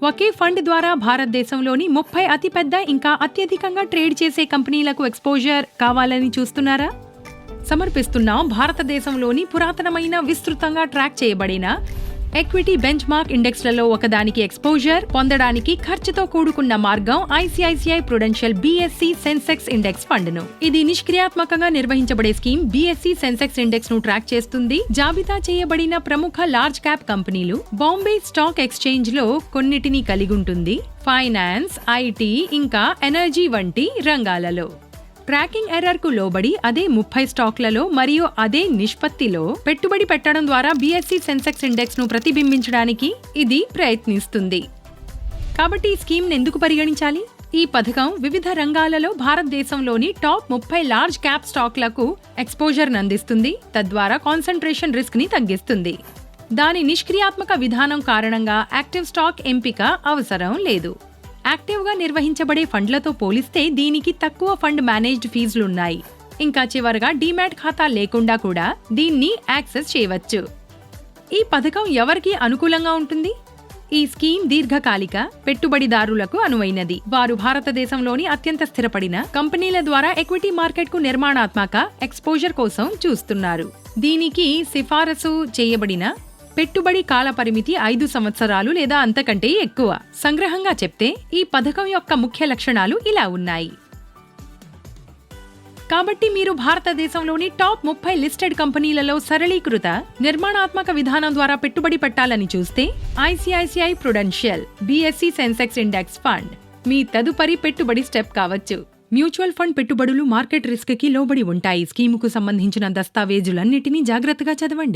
ఒకే fund ద్వారా భారతదేశంలోని 30 అతిపెద్ద ఇంకా అత్యధికంగా ట్రేడ్ చేసే కంపెనీలకు ఎక్స్పోజర్ కావాలని చూస్తున్నారా? సమర్పిస్తున్నాం భారతదేశంలోని పురాతనమైన విస్తృతంగా ట్రాక్ చేయబడిన ఎక్విటీ బెంచ్ మార్క్ ఇండెక్స్లలో ఒకదానికి ఎక్స్పోజర్ పొందడానికి ఖర్చుతో కూడుకున్న మార్గం ICICI Prudential BSE Sensex index ఫండ్ను. ఇది నిష్క్రియాత్మకంగా నిర్వహించబడే స్కీమ్ BSE సెన్సెక్స్ ఇండెక్స్ ను ట్రాక్ చేస్తుంది. జాబితా చేయబడిన ప్రముఖ లార్జ్ క్యాప్ కంపెనీలు బాంబే స్టాక్ ఎక్స్చేంజ్ లో కొన్నిటిని కలిగి ఉంటుంది. ఫైనాన్స్, IT ఇంకా ఎనర్జీ వంటి రంగాలలో ట్రాకింగ్ ఎర్రర్ కు లోబడి అదే 30 స్టాక్లలో మరియు అదే నిష్పత్తిలో పెట్టుబడి పెట్టడం ద్వారా BSE సెన్సెక్స్ ఇండెక్స్ ను ప్రతిబింబించడానికి ఇది ప్రయత్నిస్తుంది. కాబట్టి ఈ స్కీమ్ ఎందుకు పరిగణించాలి? ఈ పథకం వివిధ రంగాలలో భారతదేశంలోని టాప్ 30 లార్జ్ క్యాప్ స్టాక్లకు ఎక్స్పోజర్ అందిస్తుంది. తద్వారా కాన్సంట్రేషన్ రిస్క్ ని తగ్గిస్తుంది. దాని నిష్క్రియాత్మక విధానం కారణంగా యాక్టివ్ స్టాక్ ఎంపిక అవసరం లేదు. యాక్టివ్గా నిర్వహించబడే ఫండ్లతో పోలిస్తే దీనికి తక్కువ ఫండ్ మేనేజ్డ్ ఫీజులున్నాయి. ఇంకా చివరగా డీమ్యాట్ ఖాతా లేకుండా కూడా దీన్ని యాక్సెస్ చేయవచ్చు. ఈ పథకం ఎవరికి అనుకూలంగా ఉంటుంది? ఈ స్కీమ్ దీర్ఘకాలిక పెట్టుబడిదారులకు అనువైనది. వారు భారతదేశంలోని అత్యంత స్థిరపడిన కంపెనీల ద్వారా ఎక్విటీ మార్కెట్కు నిర్మాణాత్మక ఎక్స్పోజర్ కోసం చూస్తున్నారు. దీనికి సిఫారసు చేయబడిన పెట్టుబడి కాల పరిమితి 5 సంవత్సరాలు లేదా అంతకంటే ఎక్కువ. సంగ్రహంగా చెప్తే ఈ పథకం యొక్క ముఖ్య లక్షణాలు ఇలా ఉన్నాయి. కాబట్టి మీరు భారతదేశంలోని టాప్ 30 లిస్టెడ్ కంపెనీలలో సరళీకృత నిర్మాణాత్మక విధానం ద్వారా పెట్టుబడి పెట్టాలని చూస్తే ICICI Prudential BSE Sensex index fund మీ తదుపరి పెట్టుబడి స్టెప్ కావచ్చు. మ్యూచువల్ ఫండ్ పెట్టుబడులు మార్కెట్ రిస్క్ కి లోబడి ఉంటాయి. స్కీముకు సంబంధించిన దస్తావేజులన్నిటినీ జాగ్రత్తగా చదవండి.